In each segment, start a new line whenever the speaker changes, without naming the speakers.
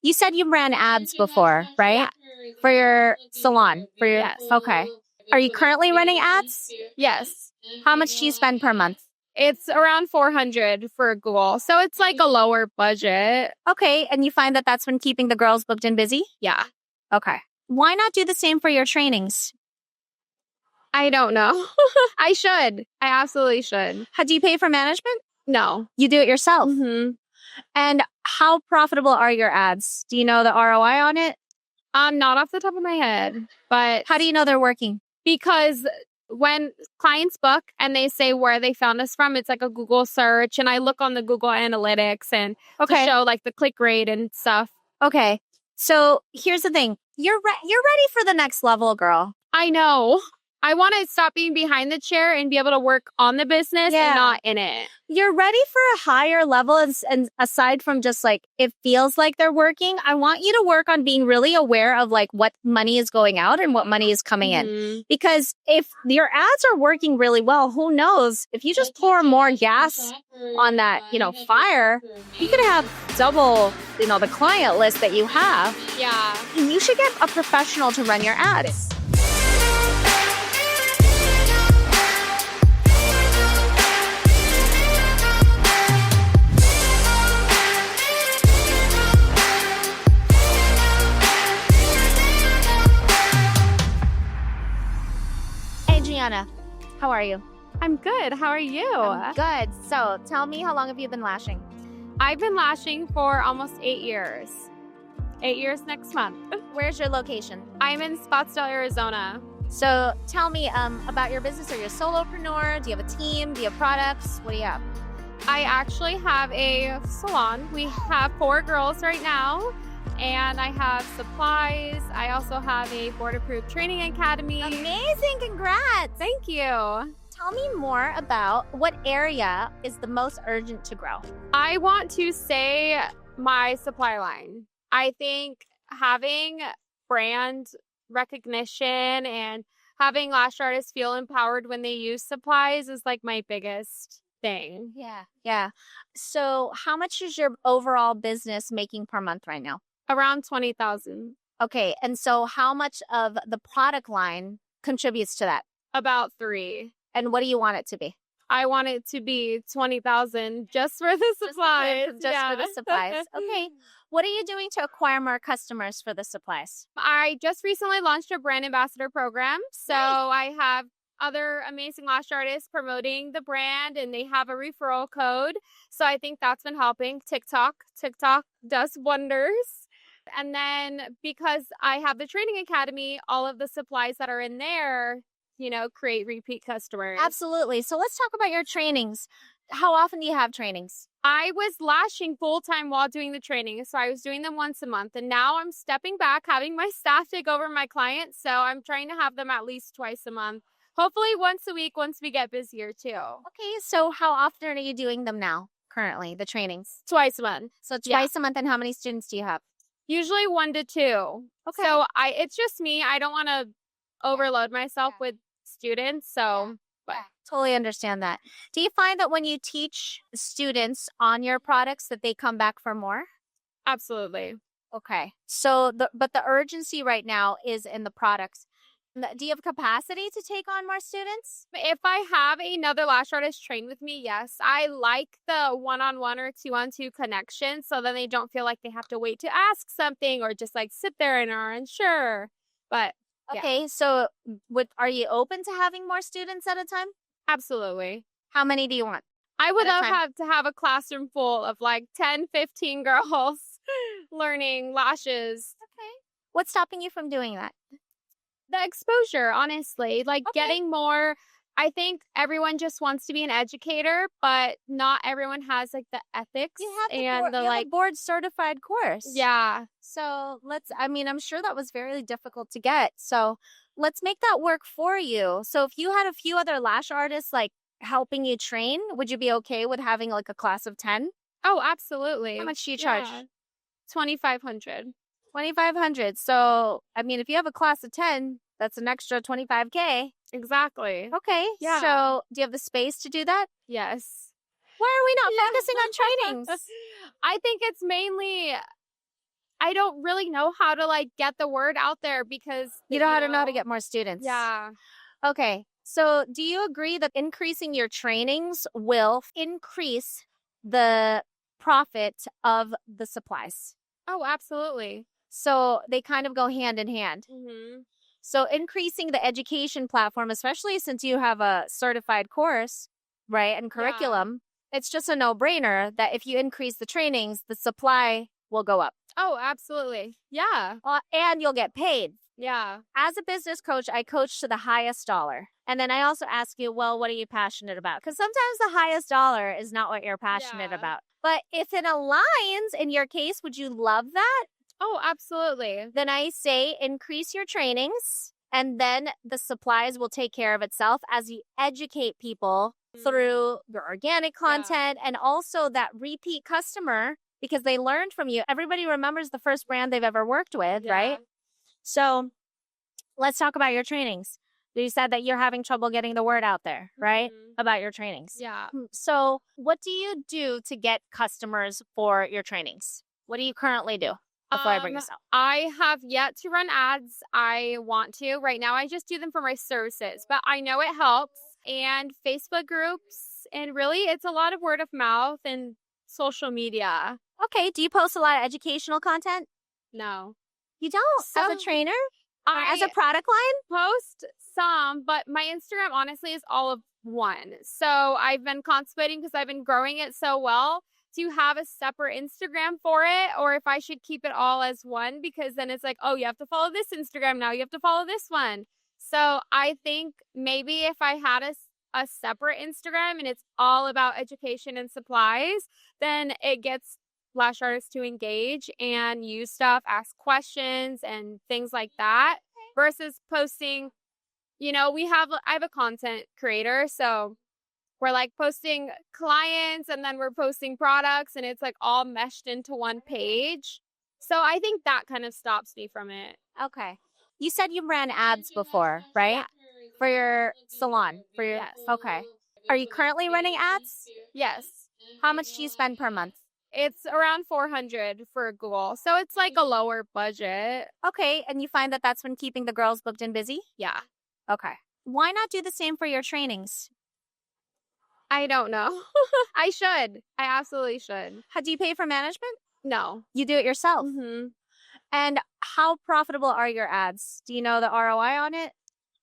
You said you ran ads before, right? For your salon.
Yes.
Okay. Are you currently running ads?
Yes.
How much do you spend per month?
It's around 400 for Google. So it's like a lower budget.
Okay. And you find that that's been keeping the girls booked and busy?
Yeah.
Okay. Why not do the same for your trainings?
I don't know. I should. I absolutely should.
Do you pay for management?
No.
You do it yourself.
Mm-hmm.
And how profitable are your ads? Do you know the ROI on it?
Not off the top of my head, but
how do you know they're working?
Because when clients book and they say where they found us from, it's like a Google search, and I look on the Google Analytics and to show like the click rate and stuff.
Okay. So here's the thing. You're ready for the next level, girl.
I know. I want to stop being behind the chair and be able to work on the business and not in it.
You're ready for a higher level. And aside from just like, it feels like they're working, I want you to work on being really aware of like what money is going out and what money is coming in. Because if your ads are working really well, who knows? If you just pour more gas on that, fire, you could have double, the client list that you have.
Yeah.
You should get a professional to run your ads. Adriana, how are you?
I'm good. How are you?
I'm good. So tell me, how long have you been lashing?
I've been lashing for almost 8 years. 8 years next month.
Where's your location?
I'm in Scottsdale, Arizona.
So tell me about your business. Are you a solopreneur? Do you have a team? Do you have products? What do you have?
I actually have a salon. We have 4 girls right now. And I have supplies. I also have a board-approved training academy.
Amazing. Congrats.
Thank you.
Tell me more about what area is the most urgent to grow.
I want to say my supply line. I think having brand recognition and having lash artists feel empowered when they use supplies is like my biggest thing.
Yeah. So how much is your overall business making per month right now?
Around 20,000.
Okay. And so how much of the product line contributes to that?
About 3.
And what do you want it to be?
I want it to be 20,000 just for the supplies.
Just for the supplies. Okay. What are you doing to acquire more customers for the supplies?
I just recently launched a brand ambassador program. So I have other amazing lash artists promoting the brand, and they have a referral code. So I think that's been helping. TikTok does wonders. And then because I have the training academy, all of the supplies that are in there, create repeat customers.
Absolutely. So let's talk about your trainings. How often do you have trainings?
I was lashing full-time while doing the training. So I was doing them once a month. And now I'm stepping back, having my staff take over my clients. So I'm trying to have them at least twice a month. Hopefully once a week once we get busier too.
Okay. So how often are you doing them now, currently, the trainings?
Twice a month.
So twice a month. And how many students do you have?
Usually 1 to 2.
Okay.
So it's just me. I don't want to overload myself with students. So
totally understand that. Do you find that when you teach students on your products that they come back for more?
Absolutely.
Okay. So but the urgency right now is in the products. Do you have capacity to take on more students?
If I have another lash artist train with me, yes. I like the one-on-one or two-on-two connection so then they don't feel like they have to wait to ask something or just like sit there and are unsure. But
okay, so are you open to having more students at a time?
Absolutely.
How many do you want?
I would love to have a classroom full of like 10, 15 girls learning lashes.
Okay. What's stopping you from doing that?
The exposure, honestly, getting more. I think everyone just wants to be an educator, but not everyone has like the ethics
and the board certified course.
Yeah.
So I'm sure that was very difficult to get. So let's make that work for you. So if you had a few other lash artists like helping you train, would you be okay with having like a class of 10?
Oh, absolutely.
How much do you charge?
$2,500.
$2,500. So, if you have a class of 10, that's an extra $25K.
Exactly.
Okay.
Yeah.
So, do you have the space to do that?
Yes.
Why are we not focusing on trainings?
I think it's mainly I don't really know how to like get the word out there because
You know how to get more students.
Yeah.
Okay. So do you agree that increasing your trainings will increase the profit of the supplies?
Oh, absolutely.
So they kind of go hand in hand.
Mm-hmm.
So increasing the education platform, especially since you have a certified course, right, and curriculum, it's just a no-brainer that if you increase the trainings, the supply will go up.
Oh, absolutely. Yeah.
And you'll get paid.
Yeah.
As a business coach, I coach to the highest dollar. And then I also ask you, well, what are you passionate about? Because sometimes the highest dollar is not what you're passionate about. But if it aligns in your case, would you love that?
Oh, absolutely.
Then I say increase your trainings, and then the supplies will take care of itself as you educate people through your organic content and also that repeat customer because they learned from you. Everybody remembers the first brand they've ever worked with, right? So let's talk about your trainings. You said that you're having trouble getting the word out there, right? About your trainings.
Yeah.
So what do you do to get customers for your trainings? What do you currently do before I bring this up?
I have yet to run ads. I want to. Right now, I just do them for my services, but I know it helps. And Facebook groups, and really, it's a lot of word of mouth and social media.
Okay. Do you post a lot of educational content?
No.
You don't? As a trainer? As a product line?
Post some, but my Instagram honestly is all of one. So I've been contemplating because I've been growing it so well to have a separate Instagram for it, or if I should keep it all as one, because then it's like, oh, you have to follow this Instagram now, you have to follow this one. So I think maybe if I had a separate Instagram and it's all about education and supplies, then it gets lash artists to engage and use stuff, ask questions and things like that, versus posting, I have a content creator, so we're like posting clients and then we're posting products and it's like all meshed into one page. So I think that kind of stops me from it.
Okay. You said you ran ads before, right?
Yeah.
For your salon.
Yes.
Okay. Are you currently running ads?
Yes.
How much do you spend per month?
It's around 400 for Google. So it's like a lower budget.
Okay. And you find that that's been keeping the girls booked and busy?
Yeah.
Okay. Why not do the same for your trainings?
I don't know. I should. I absolutely should.
Do you pay for management?
No.
You do it yourself?
Mm-hmm.
And how profitable are your ads? Do you know the ROI on it?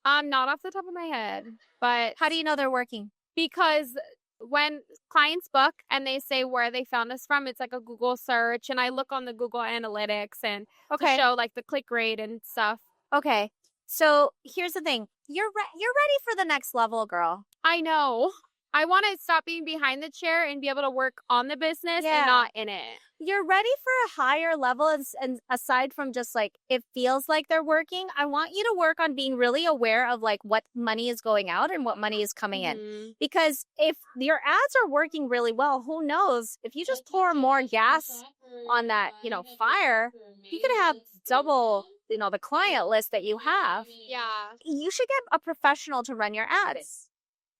Not off the top of my head, but
how do you know they're working?
Because when clients book and they say where they found us from, it's like a Google search, and I look on the Google Analytics and to show like the click rate and stuff.
Okay. So here's the thing. You're ready for the next level, girl.
I know. I want to stop being behind the chair and be able to work on the business and not in it.
You're ready for a higher level. And aside from just like, it feels like they're working, I want you to work on being really aware of like what money is going out and what money is coming in. Because if your ads are working really well, who knows? If you just pour more gas on that, fire, you could have double, the client list that you have.
Yeah.
You should get a professional to run your ads.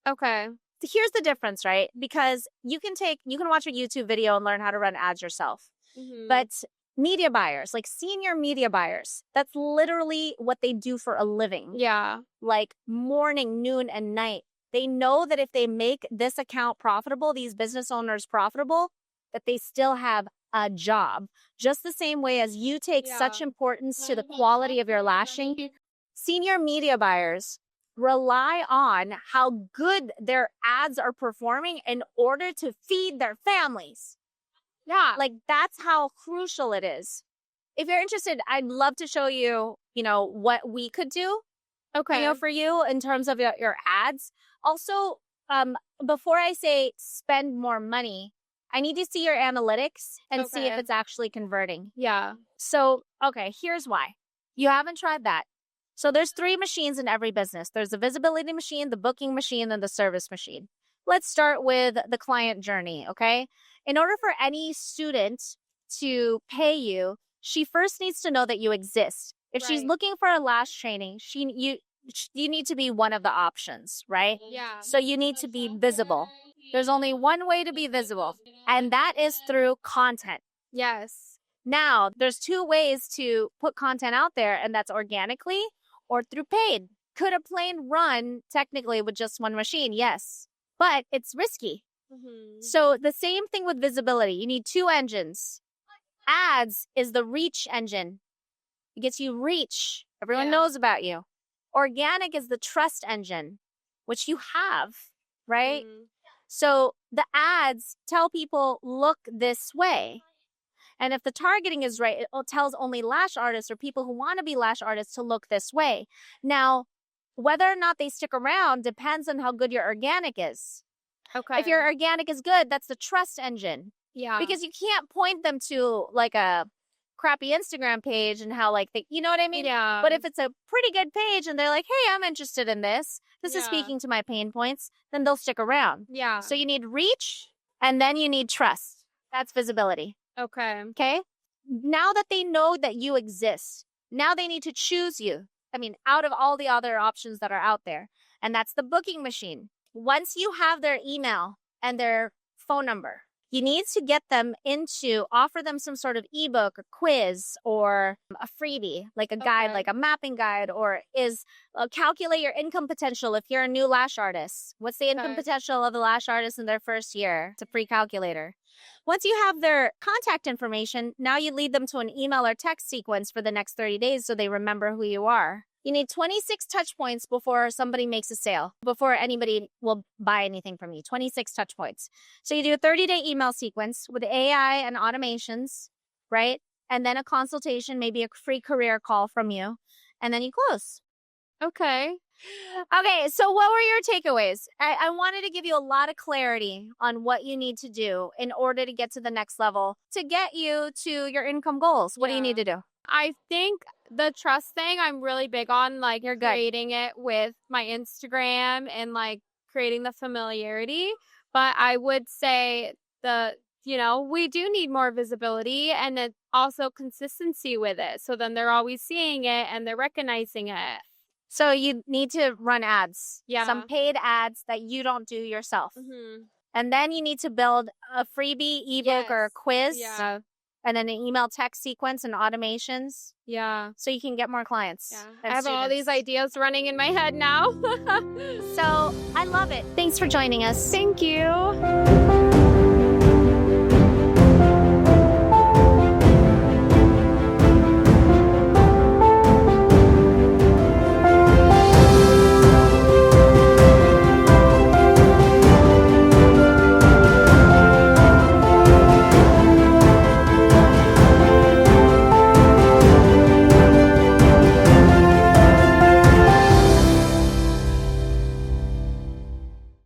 Okay.
Here's the difference, right? Because you can watch a YouTube video and learn how to run ads yourself. But media buyers, like senior media buyers, that's literally what they do for a living.
Yeah.
Like morning, noon, and night. They know that if they make this account profitable, these business owners profitable, that they still have a job. Just the same way as you take such importance to the quality of your lashing. Senior media buyers rely on how good their ads are performing in order to feed their families.
Yeah.
Like that's how crucial it is. If you're interested, I'd love to show you, what we could do.
Okay.
For you in terms of your ads. Also, before I say spend more money, I need to see your analytics and see if it's actually converting.
Yeah.
So, okay, here's why. You haven't tried that. So there's 3 machines in every business. There's the visibility machine, the booking machine, and the service machine. Let's start with the client journey, okay? In order for any student to pay you, she first needs to know that you exist. If she's looking for a lash training, you need to be one of the options, right?
Yeah.
So you need to be visible. There's only one way to be visible, and that is through content.
Yes.
Now, there's two ways to put content out there, and that's organically or through paid. Could a plane run technically with just one machine? Yes, but it's risky. So the same thing with visibility. You need two engines. Ads is the reach engine. It gets you reach. Everyone knows about you. Organic is the trust engine, which you have, right? So the ads tell people, look this way. And if the targeting is right, it tells only lash artists or people who want to be lash artists to look this way. Now, whether or not they stick around depends on how good your organic is.
Okay.
If your organic is good, that's the trust engine.
Yeah.
Because you can't point them to like a crappy Instagram page and how like they, you know what I mean?
Yeah.
But if it's a pretty good page and they're like, hey, I'm interested in this. This is
Yeah.
speaking to my pain points, then they'll stick around.
Yeah.
So you need reach and then you need trust. That's visibility.
Okay.
Okay. Now that they know that you exist, now they need to choose you. I mean, out of all the other options that are out there. And that's the booking machine. Once you have their email and their phone number, you need to get them into, offer them some sort of ebook or quiz or a freebie, like a guide, like a mapping guide, or calculate your income potential if you're a new lash artist. What's the income potential of a lash artist in their first year? It's a free calculator. Once you have their contact information, now you lead them to an email or text sequence for the next 30 days so they remember who you are. You need 26 touch points before somebody makes a sale, before anybody will buy anything from you. 26 touch points. So you do a 30-day email sequence with AI and automations, right? And then a consultation, maybe a free career call from you, and then you close.
Okay.
Okay, so what were your takeaways? I wanted to give you a lot of clarity on what you need to do in order to get to the next level to get you to your income goals. What do you need to do?
I think the trust thing I'm really big on, like
You're good.
creating it with my Instagram and like creating the familiarity. But I would say we do need more visibility and then also consistency with it. So then they're always seeing it and they're recognizing it.
So you need to run ads.
Yeah.
Some paid ads that you don't do yourself. And then you need to build a freebie, ebook, or a quiz.
Yeah.
And then an email text sequence and automations.
Yeah.
So you can get more clients.
Yeah. I have all these ideas running in my head now.
So I love it. Thanks for joining us.
Thank you.